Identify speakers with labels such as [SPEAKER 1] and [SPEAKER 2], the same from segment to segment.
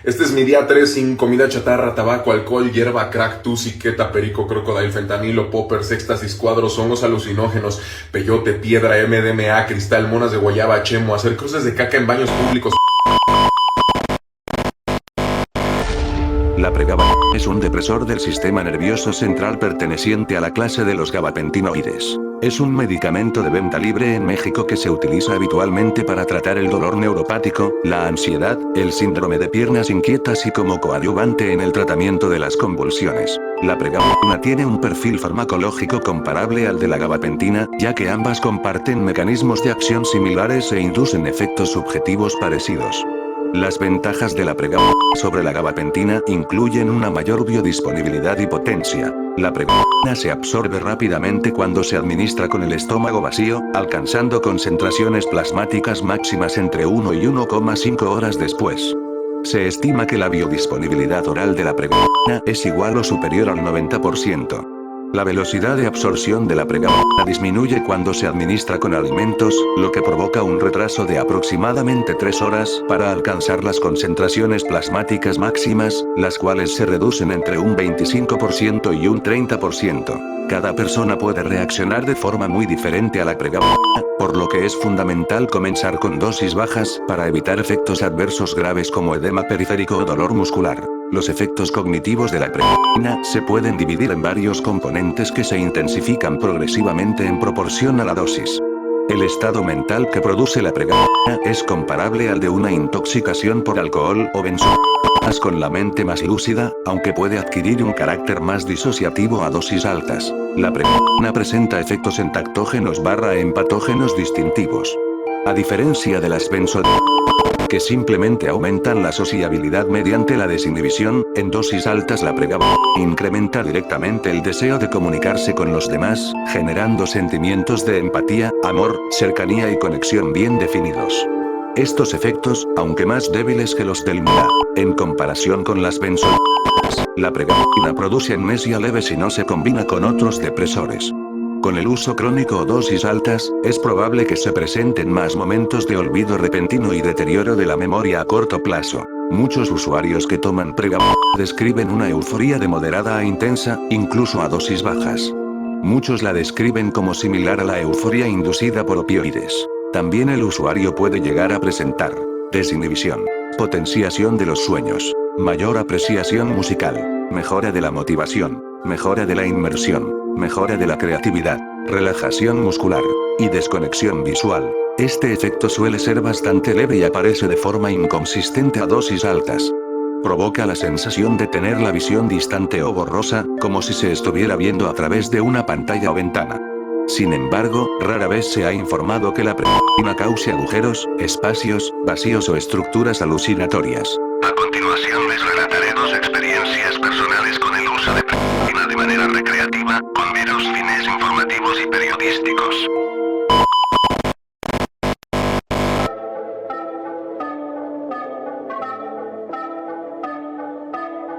[SPEAKER 1] Este es mi día 3 sin comida chatarra, tabaco, alcohol, hierba, crack, tusi, queta, perico, crocodile, fentanilo, poppers, éxtasis, cuadros, hongos alucinógenos, peyote, piedra, MDMA, cristal, monas de guayaba, chemo, hacer cruces de caca en baños públicos.
[SPEAKER 2] La pregabalina es un depresor del sistema nervioso central perteneciente a la clase de los gabapentinoides. Es un medicamento de venta libre en México que se utiliza habitualmente para tratar el dolor neuropático, la ansiedad, el síndrome de piernas inquietas y como coadyuvante en el tratamiento de las convulsiones. La pregabalina tiene un perfil farmacológico comparable al de la gabapentina, ya que ambas comparten mecanismos de acción similares e inducen efectos subjetivos parecidos. Las ventajas de la pregabalina sobre la gabapentina incluyen una mayor biodisponibilidad y potencia. La pregabalina se absorbe rápidamente cuando se administra con el estómago vacío, alcanzando concentraciones plasmáticas máximas entre 1 y 1,5 horas después. Se estima que la biodisponibilidad oral de la pregabalina es igual o superior al 90%. La velocidad de absorción de la pregabalina disminuye cuando se administra con alimentos, lo que provoca un retraso de aproximadamente 3 horas para alcanzar las concentraciones plasmáticas máximas, las cuales se reducen entre un 25% y un 30%. Cada persona puede reaccionar de forma muy diferente a la pregabalina, por lo que es fundamental comenzar con dosis bajas para evitar efectos adversos graves como edema periférico o dolor muscular. Los efectos cognitivos de la pregabalina se pueden dividir en varios componentes que se intensifican progresivamente en proporción a la dosis. El estado mental que produce la pregabalina es comparable al de una intoxicación por alcohol o benzodiazepinas con la mente más lúcida, aunque puede adquirir un carácter más disociativo a dosis altas. La pregabalina presenta efectos entaktógenos/empatógenos distintivos. A diferencia de las benzodiazepinas, que simplemente aumentan la sociabilidad mediante la desinhibición, en dosis altas la pregabalina incrementa directamente el deseo de comunicarse con los demás, generando sentimientos de empatía, amor, cercanía y conexión bien definidos. Estos efectos, aunque más débiles que los del MDMA, en comparación con las benzodiazepinas, la pregabalina produce amnesia leve si no se combina con otros depresores. Con el uso crónico o dosis altas, es probable que se presenten más momentos de olvido repentino y deterioro de la memoria a corto plazo. Muchos usuarios que toman pregabalina describen una euforia de moderada a intensa, incluso a dosis bajas. Muchos la describen como similar a la euforia inducida por opioides. También el usuario puede llegar a presentar desinhibición, potenciación de los sueños, mayor apreciación musical, mejora de la motivación, mejora de la inmersión, mejora de la creatividad, relajación muscular y desconexión visual. Este efecto suele ser bastante leve y aparece de forma inconsistente a dosis altas. Provoca la sensación de tener la visión distante o borrosa, como si se estuviera viendo a través de una pantalla o ventana. Sin embargo, rara vez se ha informado que la pregabalina cause agujeros, espacios, vacíos o estructuras alucinatorias. A continuación les relataré 2 experiencias personales con el uso de pregabalina de manera recreativa, con meros fines informativos y periodísticos.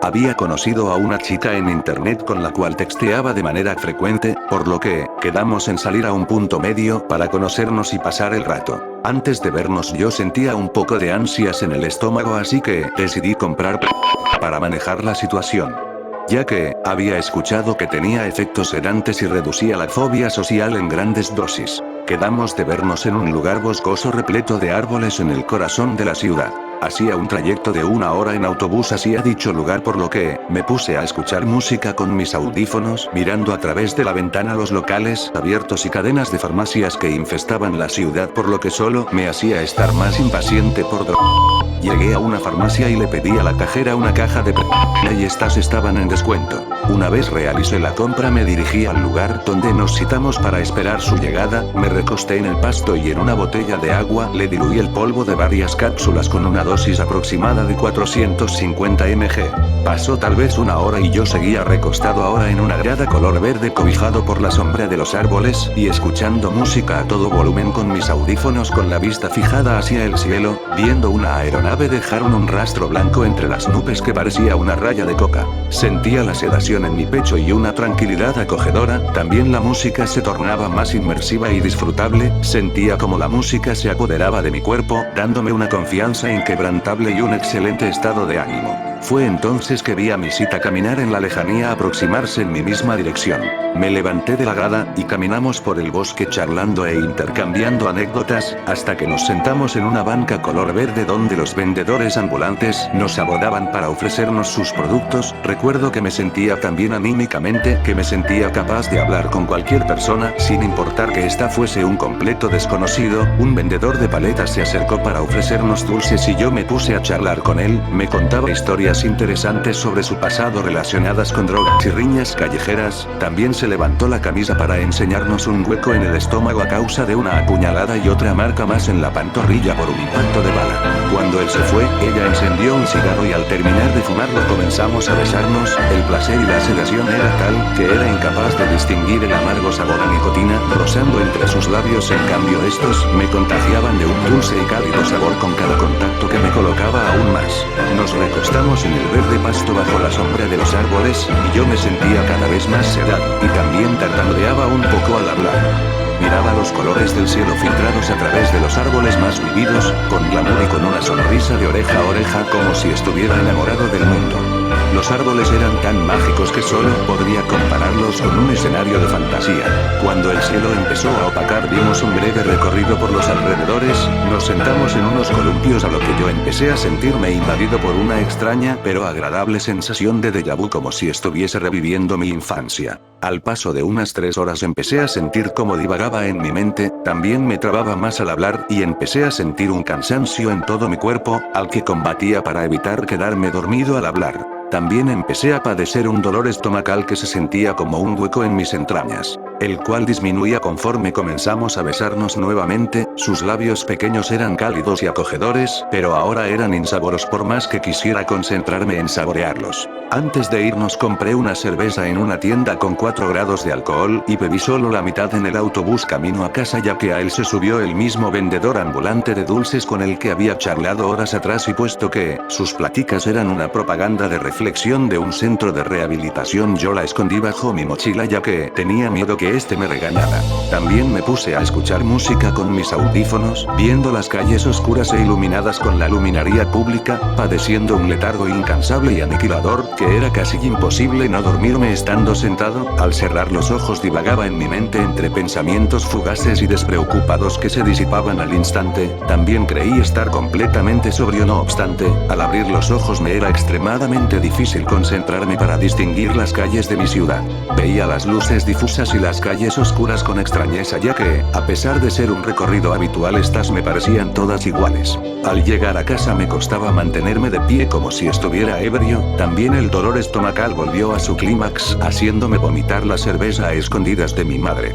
[SPEAKER 2] Había conocido a una chica en internet con la cual texteaba de manera frecuente, por lo que quedamos en salir a un punto medio para conocernos y pasar el rato. Antes de vernos yo sentía un poco de ansias en el estómago, así que decidí comprar para manejar la situación. Ya que había escuchado que tenía efectos sedantes y reducía la fobia social en grandes dosis. Quedamos de vernos en un lugar boscoso repleto de árboles en el corazón de la ciudad. Hacía un trayecto de 1 hora en autobús hacia dicho lugar, por lo que me puse a escuchar música con mis audífonos, mirando a través de la ventana los locales abiertos y cadenas de farmacias que infestaban la ciudad, por lo que solo me hacía estar más impaciente por Llegué a una farmacia y le pedí a la cajera una caja de pregabalina y estas estaban en descuento. Una vez realicé la compra me dirigí al lugar donde nos citamos para esperar su llegada, me recosté en el pasto y en una botella de agua le diluí el polvo de varias cápsulas con una dosis aproximada de 450 mg. Pasó tal vez 1 hora y yo seguía recostado ahora en una grada color verde cobijado por la sombra de los árboles y escuchando música a todo volumen con mis audífonos con la vista fijada hacia el cielo, viendo una aeronave dejar un rastro blanco entre las nubes que parecía una raya de coca. Sentía la sedación presión en mi pecho y una tranquilidad acogedora. También la música se tornaba más inmersiva y disfrutable, sentía como la música se apoderaba de mi cuerpo, dándome una confianza inquebrantable y un excelente estado de ánimo. Fue entonces que vi a mi cita caminar en la lejanía aproximarse en mi misma dirección. Me levanté de la grada, y caminamos por el bosque charlando e intercambiando anécdotas, hasta que nos sentamos en una banca color verde donde los vendedores ambulantes nos abordaban para ofrecernos sus productos. Recuerdo que me sentía tan bien anímicamente que me sentía capaz de hablar con cualquier persona, sin importar que ésta fuese un completo desconocido. Un vendedor de paletas se acercó para ofrecernos dulces y yo me puse a charlar con él, me contaba historias interesantes sobre su pasado relacionadas con drogas y riñas callejeras. También se levantó la camisa para enseñarnos un hueco en el estómago a causa de una apuñalada y otra marca más en la pantorrilla por un impacto de bala. Cuando él se fue, ella encendió un cigarro y al terminar de fumarlo comenzamos a besarnos. El placer y la sedación era tal que era incapaz de distinguir el amargo sabor a nicotina rozando entre sus labios. En cambio estos me contagiaban de un dulce y cálido sabor con cada contacto que me colocaba aún más. Nos recostamos en el verde pasto bajo la sombra de los árboles, y yo me sentía cada vez más sedado, y también tartamudeaba un poco al hablar. Miraba los colores del cielo filtrados a través de los árboles más vividos, con glamour y con una sonrisa de oreja a oreja como si estuviera enamorado del mundo. Los árboles eran tan mágicos que solo podría compararlos con un escenario de fantasía. Cuando el cielo empezó a opacar dimos un breve recorrido por los alrededores, nos sentamos en unos columpios a lo que yo empecé a sentirme invadido por una extraña pero agradable sensación de déjà vu, como si estuviese reviviendo mi infancia. Al paso de unas 3 horas empecé a sentir cómo divagaba en mi mente, también me trababa más al hablar y empecé a sentir un cansancio en todo mi cuerpo, al que combatía para evitar quedarme dormido al hablar. También empecé a padecer un dolor estomacal que se sentía como un hueco en mis entrañas, el cual disminuía conforme comenzamos a besarnos nuevamente. Sus labios pequeños eran cálidos y acogedores, pero ahora eran insaboros por más que quisiera concentrarme en saborearlos. Antes de irnos compré una cerveza en una tienda con 4 grados de alcohol y bebí solo la mitad en el autobús camino a casa, ya que a él se subió el mismo vendedor ambulante de dulces con el que había charlado horas atrás, y puesto que sus pláticas eran una propaganda de reflexión de un centro de rehabilitación, yo la escondí bajo mi mochila ya que tenía miedo que este me regañara. También me puse a escuchar música con mis audífonos, viendo las calles oscuras e iluminadas con la luminaria pública, padeciendo un letargo incansable y aniquilador, que era casi imposible no dormirme estando sentado. Al cerrar los ojos divagaba en mi mente entre pensamientos fugaces y despreocupados que se disipaban al instante. También creí estar completamente sobrio, no obstante, al abrir los ojos me era extremadamente difícil concentrarme para distinguir las calles de mi ciudad. Veía las luces difusas y las calles oscuras con extrañeza, ya que, a pesar de ser un recorrido habitual, estas me parecían todas iguales. Al llegar a casa me costaba mantenerme de pie como si estuviera ebrio. También el dolor estomacal volvió a su clímax, haciéndome vomitar la cerveza a escondidas de mi madre,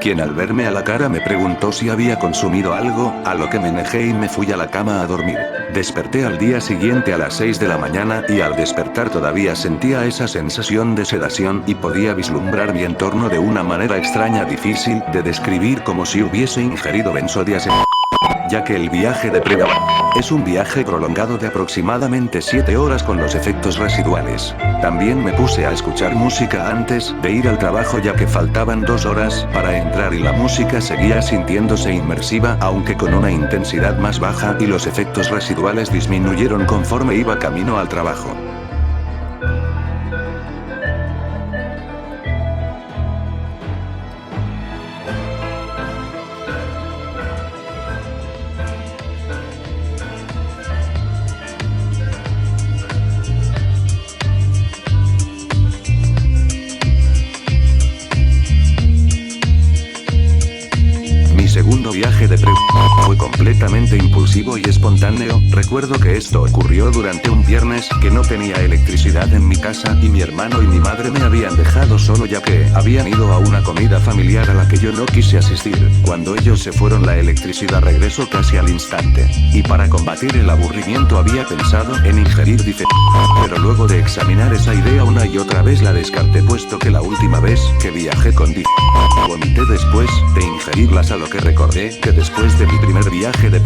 [SPEAKER 2] quien al verme a la cara me preguntó si había consumido algo, a lo que me negé y me fui a la cama a dormir. Desperté al día siguiente a las 6 de la mañana y al despertar todavía sentía esa sensación de sedación y podía vislumbrar mi entorno de una manera extraña, difícil de describir, como si hubiese ingerido benzodiazepínicos. Ya que el viaje de prueba es un viaje prolongado de aproximadamente 7 horas con los efectos residuales. También me puse a escuchar música antes de ir al trabajo, ya que faltaban 2 horas para entrar y la música seguía sintiéndose inmersiva, aunque con una intensidad más baja, y los efectos residuales disminuyeron conforme iba camino al trabajo. Segundo viaje de fue completamente impulsivo y espontáneo. Recuerdo que esto ocurrió durante un viernes, que no tenía electricidad en mi casa y mi hermano y mi madre me habían dejado solo, ya que habían ido a una comida familiar a la que yo no quise asistir. Cuando ellos se fueron, la electricidad regresó casi al instante, y para combatir el aburrimiento había pensado en ingerir pero luego de examinar esa idea una y otra vez la descarté, puesto que la última vez que viajé con vomité después de ingerirlas, a lo que recordé que después de mi primer viaje de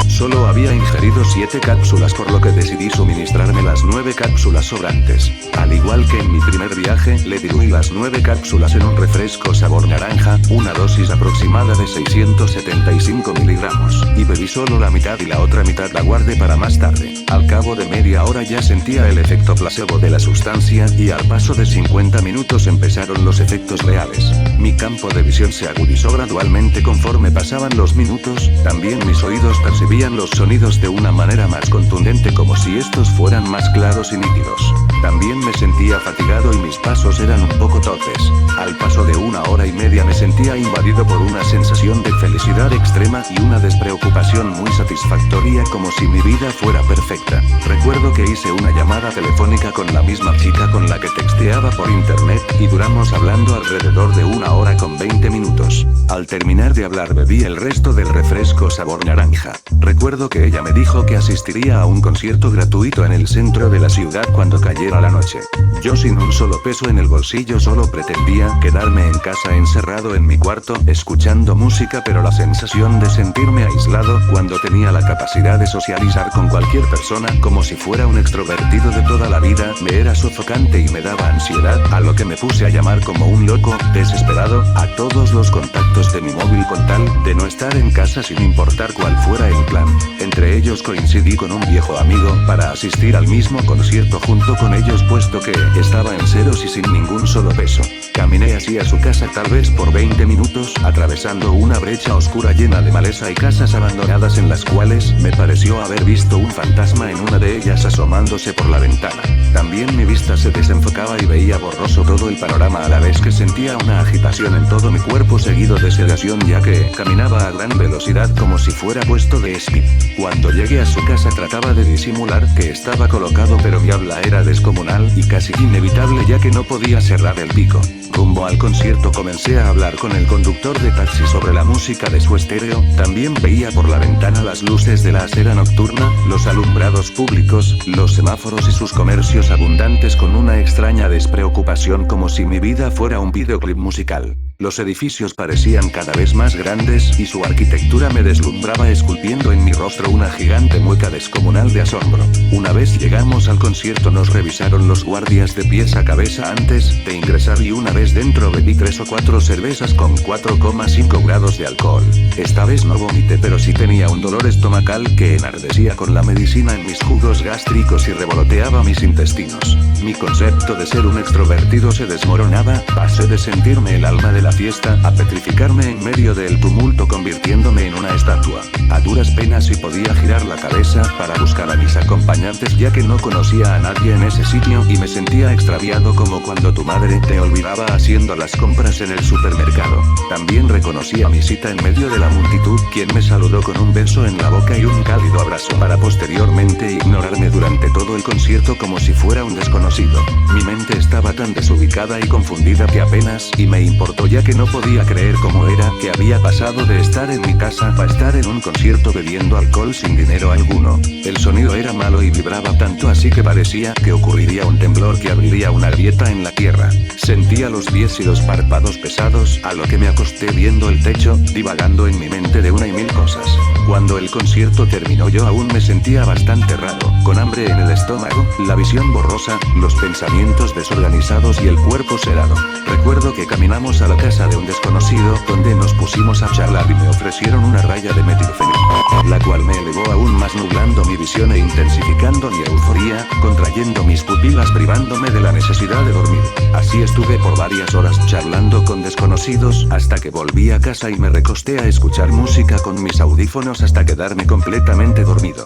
[SPEAKER 2] solo había ingerido 7 cápsulas, por lo que decidí suministrarme las 9 cápsulas sobrantes. Al igual que en mi primer viaje, le diluí las 9 cápsulas en un refresco sabor naranja, una dosis aproximada de 675 miligramos, y bebí solo la mitad y la otra mitad la guardé para más tarde. Al cabo de media hora ya sentía el efecto placebo de la sustancia, y al paso de 50 minutos empezaron los efectos reales. Mi campo de visión se agudizó gradualmente conforme pasaban los minutos, también mis oídos percibían los sonidos de una manera más contundente, como si estos fueran más claros y nítidos. También me sentía fatigado y mis pasos eran un poco torpes. Al paso de 1 hora y media me sentía invadido por una sensación de felicidad extrema y una despreocupación muy satisfactoria, como si mi vida fuera perfecta. Recuerdo que hice una llamada telefónica con la misma chica con la que texteaba por internet, y duramos hablando alrededor de 1 hora con 20 minutos. Al terminar de hablar bebí el resto del refresco sabor naranja. Recuerdo que ella me dijo que asistiría a un concierto gratuito en el centro de la ciudad cuando cayera la noche. Yo, sin un solo peso en el bolsillo, solo pretendía quedarme en casa encerrado en mi cuarto, escuchando música, pero la sensación de sentirme aislado, cuando tenía la capacidad de socializar con cualquier persona, como si fuera un extrovertido de toda la vida, me era sofocante y me daba ansiedad, a lo que me puse a llamar como un loco, desesperado, a todos los contactos de mi móvil con tal de no estar en casa sin importar cuál fuera el plan. Entre ellos coincidí con un viejo amigo para asistir al mismo concierto junto con ellos, puesto que estaba en ceros y sin ningún solo peso. Caminé hacia su casa tal vez por 20 minutos, atravesando una brecha oscura llena de maleza y casas abandonadas en las cuales me pareció haber visto un fantasma en una de ellas asomándose por la ventana. También mi vista se desenfocaba y veía borroso todo el panorama, a la vez que sentía una agitación en todo mi cuerpo seguido de sedación, ya que caminaba a gran velocidad como si fuera puesto de speed. Cuando llegué a su casa trataba de disimular que estaba colocado, pero mi habla era descomunal y casi inevitable, ya que no podía cerrar el pico. Rumbo al concierto comencé a hablar con el conductor de taxi sobre la música de su estéreo. También veía por la ventana las luces de la acera nocturna, los alumbrados públicos, los semáforos y sus comercios abundantes con una extraña despreocupación, como si mi vida fuera un videoclip musical. Los edificios parecían cada vez más grandes y su arquitectura me deslumbraba, esculpiendo en mi rostro una gigante mueca descomunal de asombro. Una vez llegamos al concierto nos revisaron los guardias de pies a cabeza antes de ingresar, y una vez dentro bebí 3 o 4 cervezas con 4,5 grados de alcohol. Esta vez no vomité, pero sí tenía un dolor estomacal que enardecía con la medicina en mis jugos gástricos y revoloteaba mis intestinos. Mi concepto de ser un extrovertido se desmoronaba, pasé de sentirme el alma de la fiesta a petrificarme en medio del tumulto, convirtiéndome en una estatua. A duras penas si podía girar la cabeza para buscar a mis acompañantes, ya que no conocía a nadie en ese sitio y me sentía extraviado, como cuando tu madre te olvidaba haciendo las compras en el supermercado. También reconocí a mi cita en medio de la multitud, quien me saludó con un beso en la boca y un cálido abrazo, para posteriormente ignorarme durante todo el concierto como si fuera un desconocido. Mi mente estaba tan desubicada y confundida que apenas me importó, ya que no podía creer cómo era que había pasado de estar en mi casa a estar en un concierto bebiendo alcohol sin dinero alguno. El sonido era malo y vibraba tanto así que parecía que ocurriría un temblor que abriría una grieta en la tierra. Sentía los pies y los párpados pesados, a lo que me acosté viendo el techo, divagando en mi mente de una y mil cosas. Cuando el concierto terminó yo aún me sentía bastante raro, con hambre en el estómago, la visión borrosa, los pensamientos desorganizados y el cuerpo cerrado. Recuerdo que caminamos a la casa de un desconocido, donde nos pusimos a charlar y me ofrecieron una raya de metilfenidato, la cual me elevó aún más, nublando mi visión e intensificando mi euforía, contrayendo mis pupilas, privándome de la necesidad de dormir. Así estuve por varias horas charlando con desconocidos, hasta que volví a casa y me recosté a escuchar música con mis audífonos hasta quedarme completamente dormido.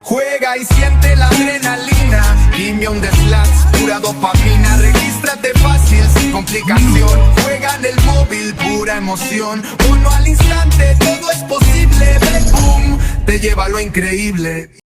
[SPEAKER 3] Juega y siente la adrenalina, dime un slash, pura dopamina. Regístrate fácil, sin complicación. Juega en el móvil, pura emoción. Uno al instante, todo es posible. Ven, boom, te lleva a lo increíble.